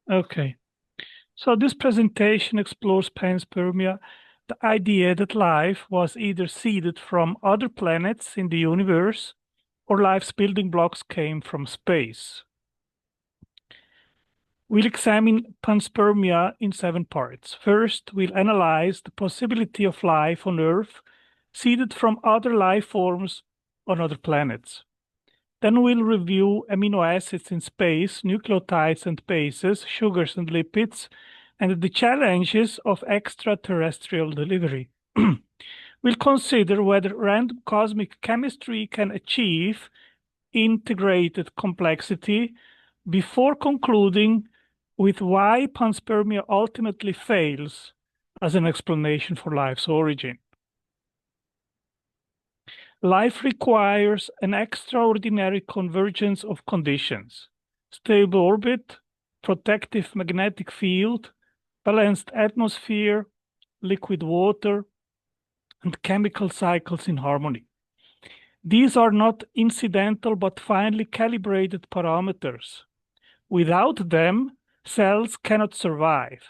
Okay, so this presentation explores panspermia, the idea that life was either seeded from other planets in the universe or life's building blocks came from space. We'll examine panspermia in 7 parts. First, we'll analyze the possibility of life on Earth seeded from other life forms on other planets. Then we'll review amino acids in space, nucleotides and bases, sugars and lipids, and the challenges of extraterrestrial delivery. We'll consider whether random cosmic chemistry can achieve integrated complexity before concluding with why panspermia ultimately fails as an explanation for life's origin. Life requires an extraordinary convergence of conditions: stable orbit, protective magnetic field, balanced atmosphere, liquid water, and chemical cycles in harmony. These are not incidental but finely calibrated parameters. Without them, cells cannot survive.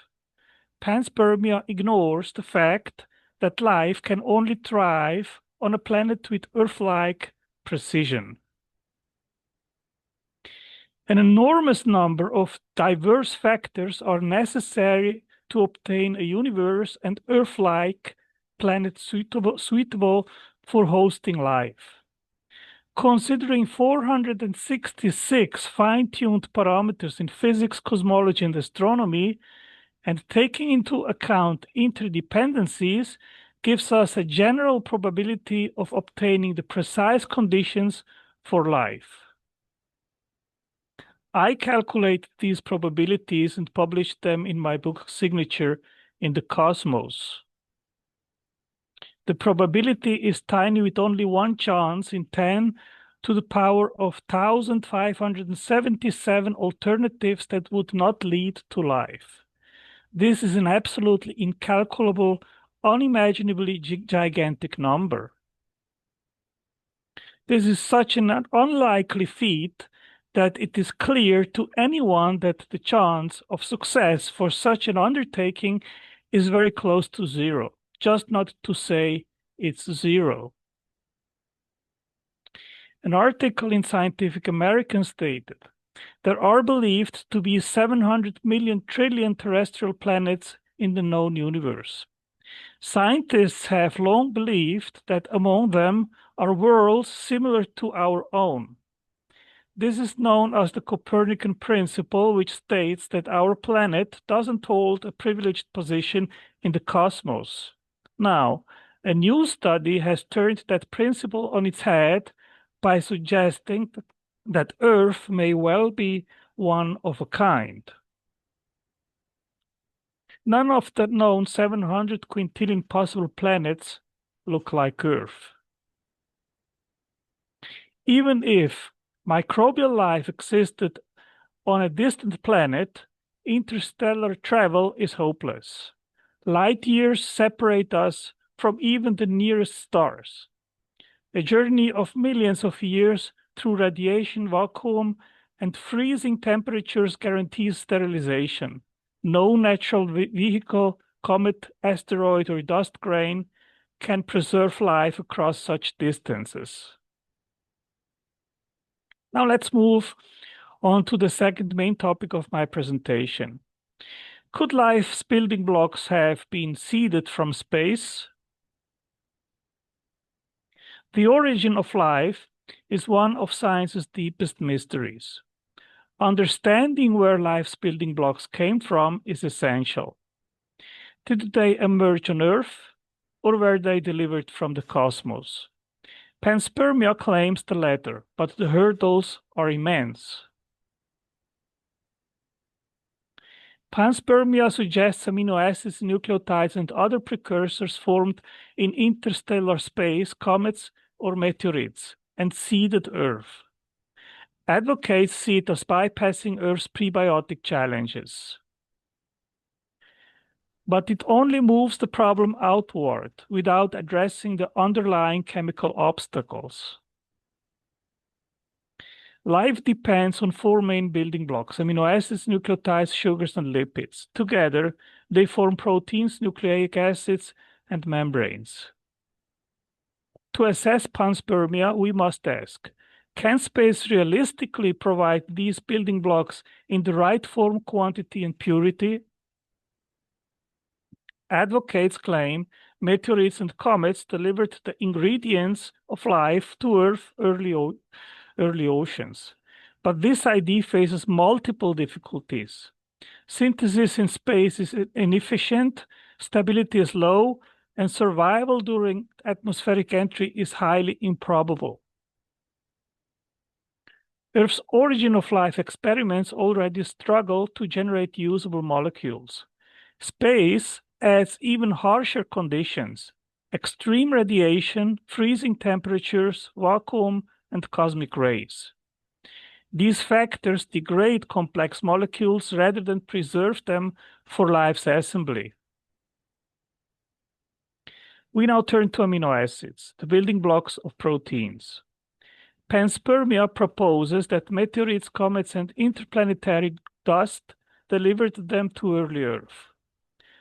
Panspermia ignores the fact that life can only thrive on a planet with Earth-like precision. An enormous number of diverse factors are necessary to obtain a universe and Earth-like planet suitable for hosting life. Considering 466 fine-tuned parameters in physics, cosmology, and astronomy, and taking into account interdependencies, gives us a general probability of obtaining the precise conditions for life. I calculated these probabilities and published them in my book Signature in the Cosmos. The probability is tiny, with only 1 chance in 10 to the power of 1,577 alternatives that would not lead to life. This is an absolutely incalculable, unimaginably gigantic number. This is such an unlikely feat that it is clear to anyone that the chance of success for such an undertaking is very close to 0, just not to say it's 0. An article in Scientific American stated, there are believed to be 700 million trillion terrestrial planets in the known universe. Scientists have long believed that among them are worlds similar to our own. This is known as the Copernican principle, which states that our planet doesn't hold a privileged position in the cosmos. Now, a new study has turned that principle on its head by suggesting that Earth may well be one of a kind. None of the known 700 quintillion possible planets look like Earth. Even if microbial life existed on a distant planet, interstellar travel is hopeless. Light years separate us from even the nearest stars. A journey of millions of years through radiation vacuum and freezing temperatures guarantees sterilization. No natural vehicle, comet, asteroid, or dust grain can preserve life across such distances. Now let's move on to the second main topic of my presentation. Could life's building blocks have been seeded from space? The origin of life is one of science's deepest mysteries. Understanding where life's building blocks came from is essential. Did they emerge on Earth, or were they delivered from the cosmos? Panspermia claims the latter, but the hurdles are immense. Panspermia suggests amino acids, nucleotides, and other precursors formed in interstellar space, comets, or meteorites, and seeded Earth. Advocates see it as bypassing Earth's prebiotic challenges. But it only moves the problem outward without addressing the underlying chemical obstacles. Life depends on four main building blocks: amino acids, nucleotides, sugars, and lipids. Together, they form proteins, nucleic acids, and membranes. To assess panspermia, we must ask, can space realistically provide these building blocks in the right form, quantity, and purity? Advocates claim meteorites and comets delivered the ingredients of life to Earth's early oceans. But this idea faces multiple difficulties. Synthesis in space is inefficient, stability is low, and survival during atmospheric entry is highly improbable. Earth's origin of life experiments already struggle to generate usable molecules. Space adds even harsher conditions: extreme radiation, freezing temperatures, vacuum, and cosmic rays. These factors degrade complex molecules rather than preserve them for life's assembly. We now turn to amino acids, the building blocks of proteins. Panspermia proposes that meteorites, comets, and interplanetary dust delivered them to early Earth.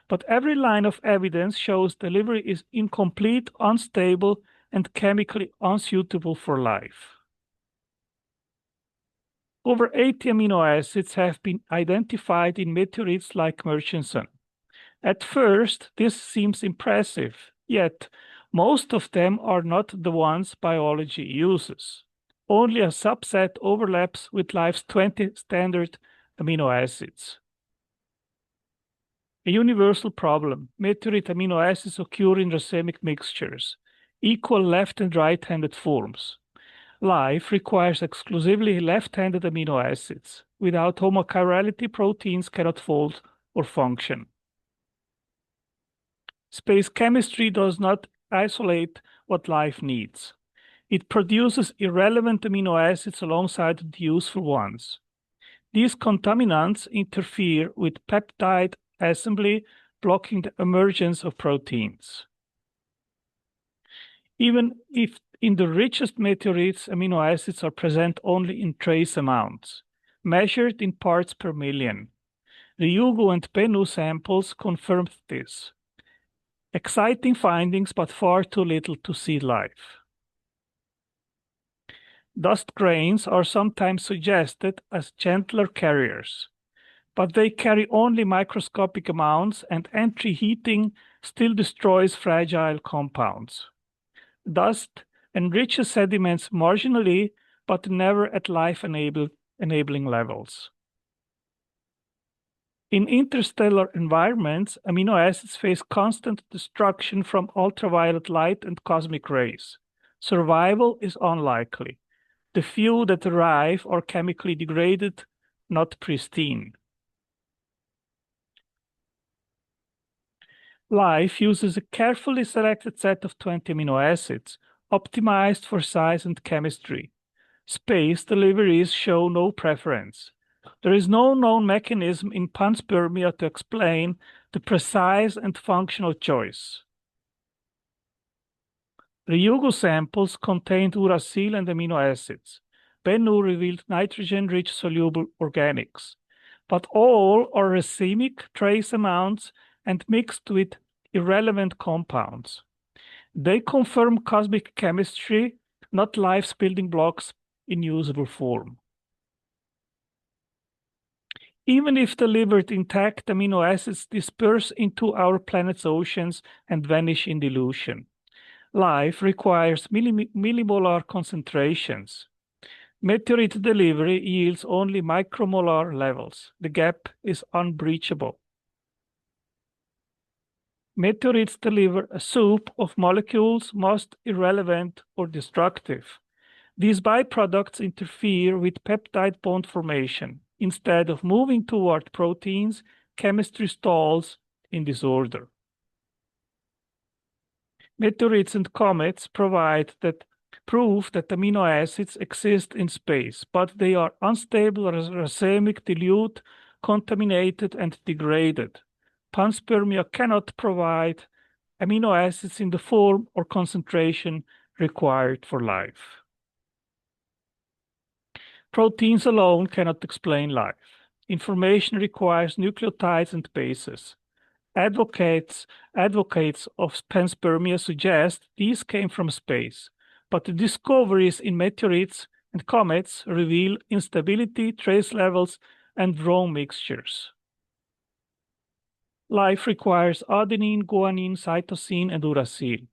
But every line of evidence shows delivery is incomplete, unstable, and chemically unsuitable for life. Over 80 amino acids have been identified in meteorites like Murchison. At first, this seems impressive, yet most of them are not the ones biology uses. Only a subset overlaps with life's 20 standard amino acids. A universal problem: meteorite amino acids occur in racemic mixtures, equal left and right-handed forms. Life requires exclusively left-handed amino acids. Without homochirality, proteins cannot fold or function. Space chemistry does not isolate what life needs. It produces irrelevant amino acids alongside the useful ones. These contaminants interfere with peptide assembly, blocking the emergence of proteins. Even if in the richest meteorites, amino acids are present only in trace amounts, measured in parts per million. Ryugu and Bennu samples confirmed this. Exciting findings, but far too little to seed life. Dust grains are sometimes suggested as gentler carriers, but they carry only microscopic amounts, and entry heating still destroys fragile compounds. Dust enriches sediments marginally, but never at life-enabling levels. In interstellar environments, amino acids face constant destruction from ultraviolet light and cosmic rays. Survival is unlikely. The few that arrive are chemically degraded, not pristine. Life uses a carefully selected set of 20 amino acids, optimized for size and chemistry. Space deliveries show no preference. There is no known mechanism in panspermia to explain the precise and functional choice. Ryugu samples contained uracil and amino acids. Bennu revealed nitrogen-rich soluble organics. But all are racemic trace amounts and mixed with irrelevant compounds. They confirm cosmic chemistry, not life's building blocks in usable form. Even if delivered intact, amino acids disperse into our planet's oceans and vanish in dilution. Life requires millimolar concentrations. Meteorite delivery yields only micromolar levels. The gap is unbreachable. Meteorites deliver a soup of molecules, most irrelevant or destructive. These byproducts interfere with peptide bond formation. Instead of moving toward proteins, chemistry stalls in disorder. Meteorites and comets provide proof that amino acids exist in space, but they are unstable, racemic, dilute, contaminated, and degraded. Panspermia cannot provide amino acids in the form or concentration required for life. Proteins alone cannot explain life. Information requires nucleotides and bases. Advocates of panspermia suggest these came from space, but the discoveries in meteorites and comets reveal instability, trace levels, and wrong mixtures. Life requires adenine, guanine, cytosine, and uracil.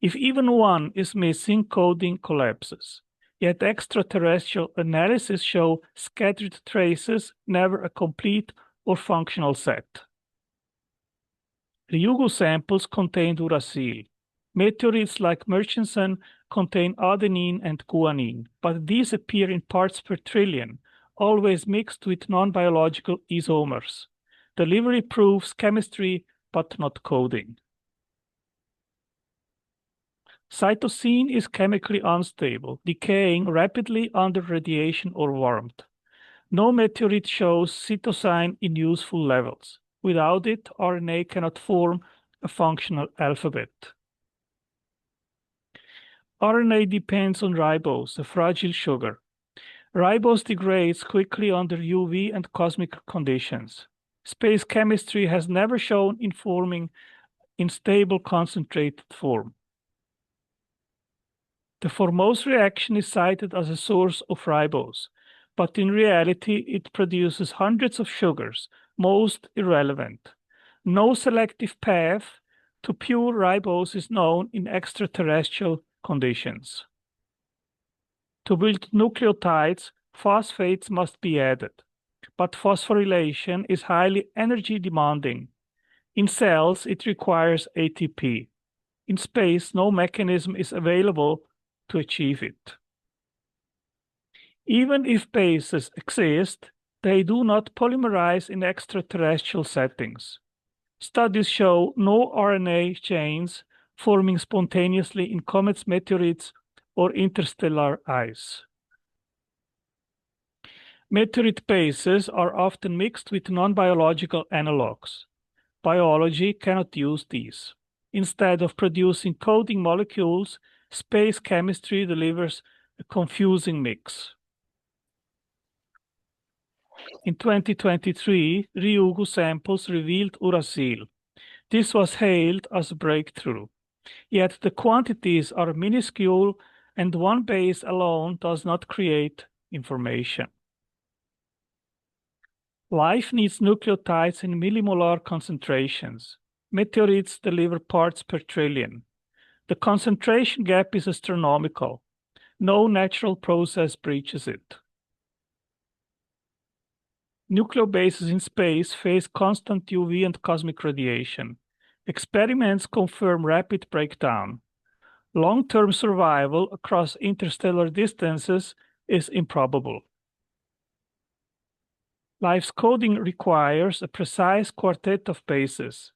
If even one is missing, coding collapses. Yet extraterrestrial analysis show scattered traces, never a complete or functional set. Ryugu samples contained uracil. Meteorites like Murchison contain adenine and guanine, but these appear in parts per trillion, always mixed with non-biological isomers. Delivery proves chemistry, but not coding. Cytosine is chemically unstable, decaying rapidly under radiation or warmth. No meteorite shows cytosine in useful levels. Without it, RNA cannot form a functional alphabet. RNA depends on ribose, a fragile sugar. Ribose degrades quickly under UV and cosmic conditions. Space chemistry has never shown in forming in stable concentrated form. The Formose reaction is cited as a source of ribose, but in reality it produces hundreds of sugars, most irrelevant. No selective path to pure ribose is known in extraterrestrial conditions. To build nucleotides, phosphates must be added, but phosphorylation is highly energy demanding. In cells, it requires ATP. In space, no mechanism is available to achieve it. Even if bases exist, they do not polymerize in extraterrestrial settings. Studies show no RNA chains forming spontaneously in comets, meteorites, or interstellar ice. Meteorite bases are often mixed with non-biological analogs. Biology cannot use these. Instead of producing coding molecules, space chemistry delivers a confusing mix. In 2023, Ryugu samples revealed uracil. This was hailed as a breakthrough. Yet the quantities are minuscule and one base alone does not create information. Life needs nucleotides in millimolar concentrations. Meteorites deliver parts per trillion. The concentration gap is astronomical. No natural process breaches it. Nucleobases in space face constant UV and cosmic radiation. Experiments confirm rapid breakdown. Long-term survival across interstellar distances is improbable. Life's coding requires a precise quartet of bases.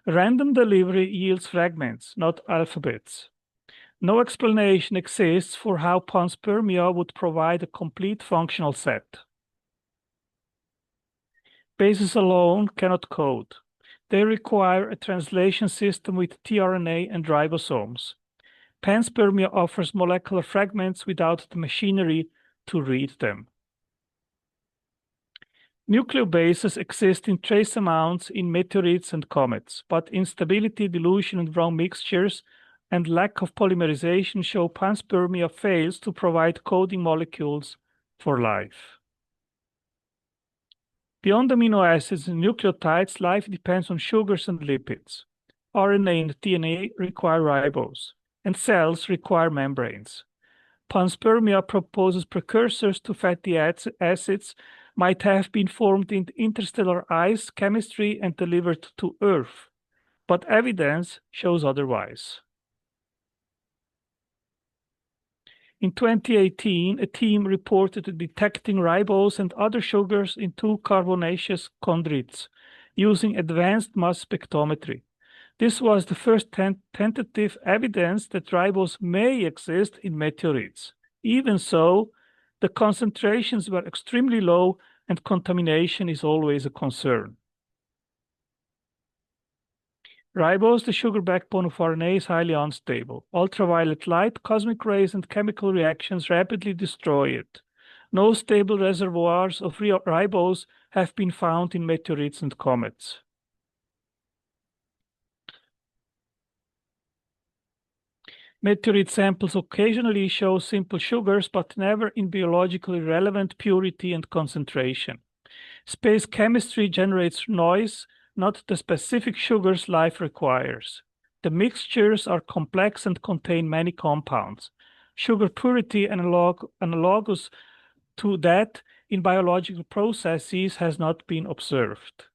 Random delivery yields fragments, not alphabets. No explanation exists for how Panspermia would provide a complete functional set. Bases alone cannot code. They require a translation system with tRNA and ribosomes. Panspermia offers molecular fragments without the machinery to read them. Nucleobases exist in trace amounts in meteorites and comets, but instability, dilution, and wrong mixtures and lack of polymerization show Panspermia fails to provide coding molecules for life. Beyond amino acids and nucleotides, life depends on sugars and lipids. RNA and DNA require ribose, and cells require membranes. Panspermia proposes precursors to fatty acids might have been formed in interstellar ice chemistry and delivered to Earth, but evidence shows otherwise. In 2018, a team reported detecting ribose and other sugars in 2 carbonaceous chondrites using advanced mass spectrometry. This was the first tentative evidence that ribose may exist in meteorites. Even so, the concentrations were extremely low and contamination is always a concern. Ribose, the sugar backbone of RNA, is highly unstable. Ultraviolet light, cosmic rays, and chemical reactions rapidly destroy it. No stable reservoirs of ribose have been found in meteorites and comets. Meteorite samples occasionally show simple sugars, but never in biologically relevant purity and concentration. Space chemistry generates noise, not the specific sugars life requires. The mixtures are complex and contain many compounds. Sugar purity analogous to that in biological processes has not been observed.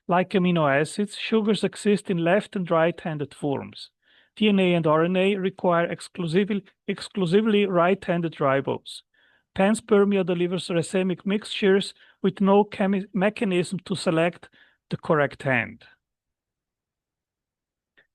Like amino acids, sugars exist in left and right-handed forms. DNA and RNA require exclusively right-handed ribose. Panspermia delivers racemic mixtures with no mechanism to select the correct hand.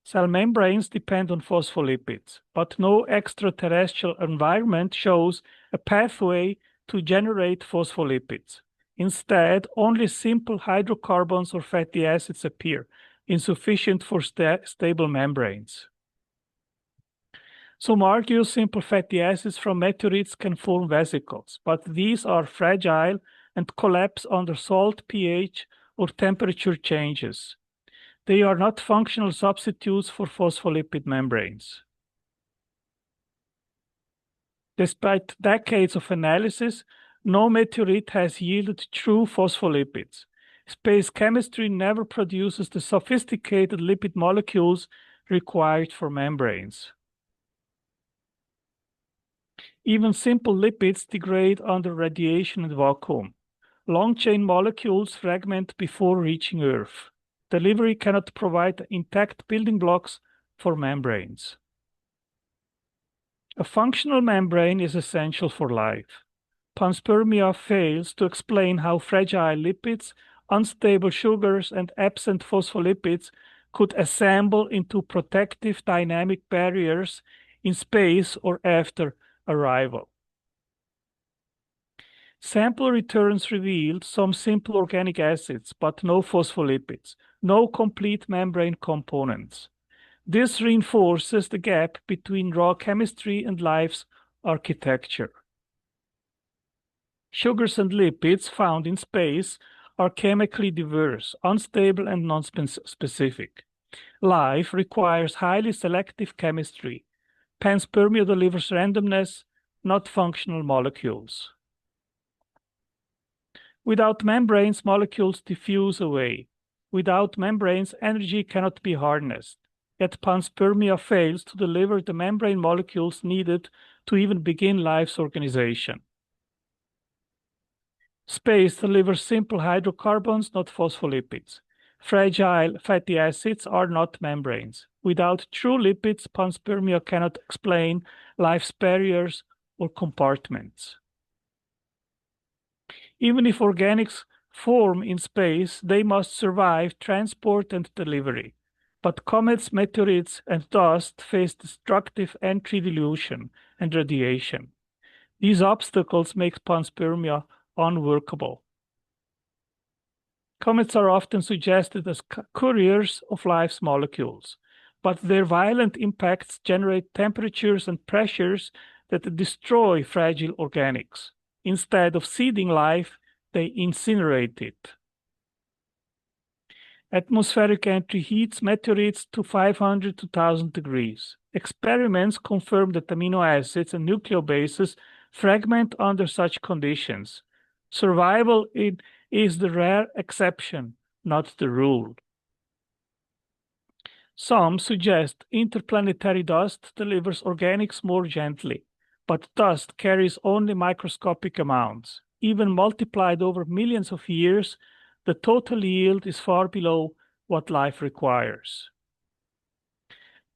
Cell membranes depend on phospholipids, but no extraterrestrial environment shows a pathway to generate phospholipids. Instead, only simple hydrocarbons or fatty acids appear, insufficient for stable membranes. Some argue simple fatty acids from meteorites can form vesicles, but these are fragile and collapse under salt, pH, or temperature changes. They are not functional substitutes for phospholipid membranes. Despite decades of analysis, no meteorite has yielded true phospholipids. Space chemistry never produces the sophisticated lipid molecules required for membranes. Even simple lipids degrade under radiation and vacuum. Long-chain molecules fragment before reaching Earth. Delivery cannot provide intact building blocks for membranes. A functional membrane is essential for life. Panspermia fails to explain how fragile lipids, unstable sugars, and absent phospholipids could assemble into protective dynamic barriers in space or after arrival. Sample returns revealed some simple organic acids, but no phospholipids, no complete membrane components. This reinforces the gap between raw chemistry and life's architecture. Sugars and lipids found in space are chemically diverse, unstable, and non-specific. Life requires highly selective chemistry. Panspermia delivers randomness, not functional molecules. Without membranes, molecules diffuse away. Without membranes, energy cannot be harnessed. Yet panspermia fails to deliver the membrane molecules needed to even begin life's organization. Space delivers simple hydrocarbons, not phospholipids. Fragile fatty acids are not membranes. Without true lipids, panspermia cannot explain life's barriers or compartments. Even if organics form in space, they must survive transport and delivery. But comets, meteorites, and dust face destructive entry dilution and radiation. These obstacles make panspermia unworkable. Comets are often suggested as couriers of life's molecules, but their violent impacts generate temperatures and pressures that destroy fragile organics. Instead of seeding life, they incinerate it. Atmospheric entry heats meteorites to 500 to 1,000 degrees. Experiments confirm that amino acids and nucleobases fragment under such conditions. Survival is the rare exception, not the rule. Some suggest interplanetary dust delivers organics more gently, but dust carries only microscopic amounts. Even multiplied over millions of years, the total yield is far below what life requires.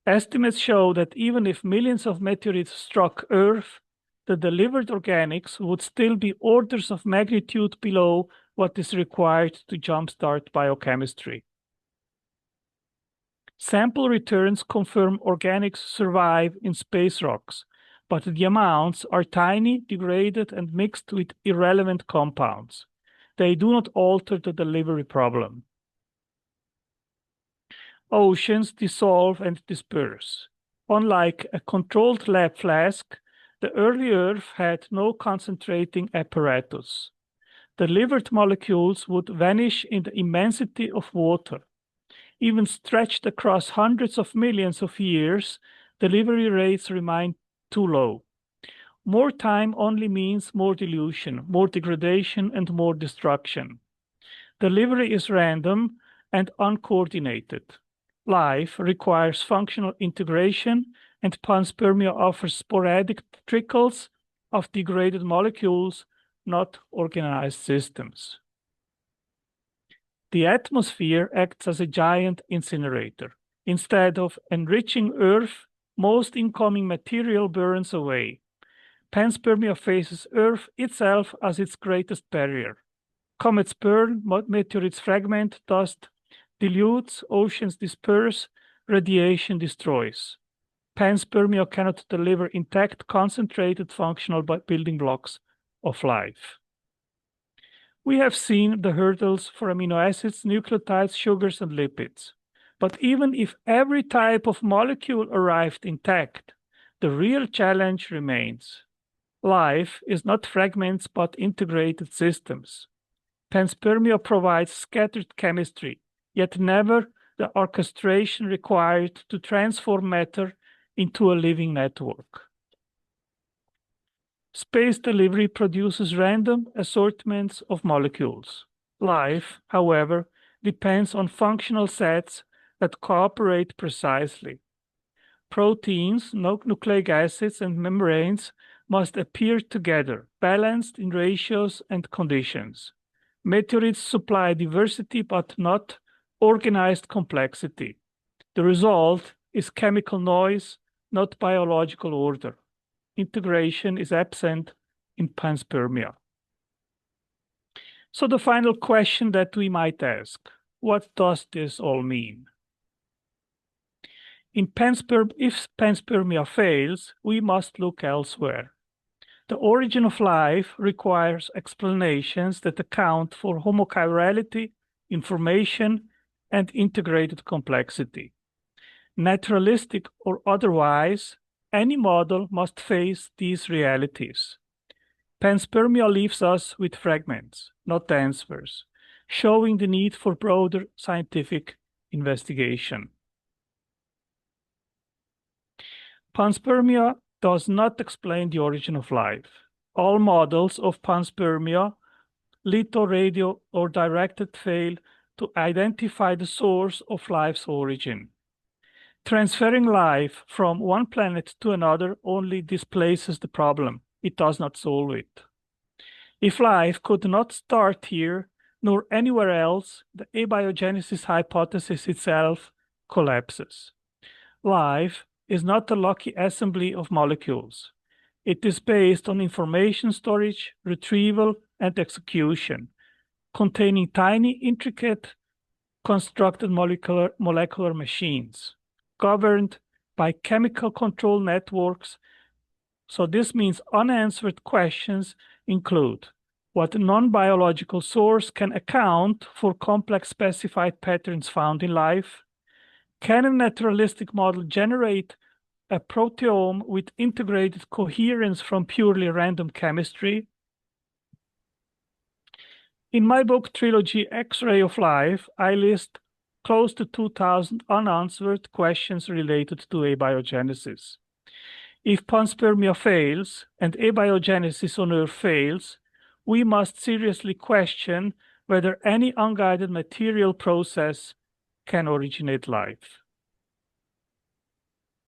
Estimates show that even if millions of meteorites struck Earth, the delivered organics would still be orders of magnitude below what is required to jumpstart biochemistry. Sample returns confirm organics survive in space rocks, but the amounts are tiny, degraded, and mixed with irrelevant compounds. They do not alter the delivery problem. Oceans dissolve and disperse. Unlike a controlled lab flask, the early Earth had no concentrating apparatus. Delivered molecules would vanish in the immensity of water. Even stretched across hundreds of millions of years, delivery rates remain too low. More time only means more dilution, more degradation, and more destruction. Delivery is random and uncoordinated. Life requires functional integration, and panspermia offers sporadic trickles of degraded molecules, not organized systems. The atmosphere acts as a giant incinerator. Instead of enriching Earth, most incoming material burns away. Panspermia faces Earth itself as its greatest barrier. Comets burn, meteorites fragment, dust dilutes, oceans disperse, radiation destroys. Panspermia cannot deliver intact, concentrated, functional building blocks of life. We have seen the hurdles for amino acids, nucleotides, sugars, and lipids. But even if every type of molecule arrived intact, the real challenge remains. Life is not fragments, but integrated systems. Panspermia provides scattered chemistry, yet never the orchestration required to transform matter into a living network. Space delivery produces random assortments of molecules. Life, however, depends on functional sets that cooperate precisely. Proteins, nucleic acids, and membranes must appear together, balanced in ratios and conditions. Meteorites supply diversity but not organized complexity. The result is chemical noise, not biological order. Integration is absent in panspermia. So the final question that we might ask, what does this all mean? If panspermia fails, we must look elsewhere. The origin of life requires explanations that account for homochirality, information, and integrated complexity. Naturalistic or otherwise, any model must face these realities. Panspermia leaves us with fragments, not answers, showing the need for broader scientific investigation. Panspermia does not explain the origin of life. All models of panspermia, litho, radio, or directed fail to identify the source of life's origin. Transferring life from one planet to another only displaces the problem. It does not solve it. If life could not start here nor anywhere else, the abiogenesis hypothesis itself collapses. Life is not a lucky assembly of molecules. It is based on information storage, retrieval, and execution, containing tiny, intricate, constructed molecular machines, governed by chemical control networks. So this means unanswered questions include: what non-biological source can account for complex specified patterns found in life? Can a naturalistic model generate a proteome with integrated coherence from purely random chemistry? In my book trilogy, X-Ray of Life, I list close to 2,000 unanswered questions related to abiogenesis. If panspermia fails and abiogenesis on Earth fails, we must seriously question whether any unguided material process can originate life.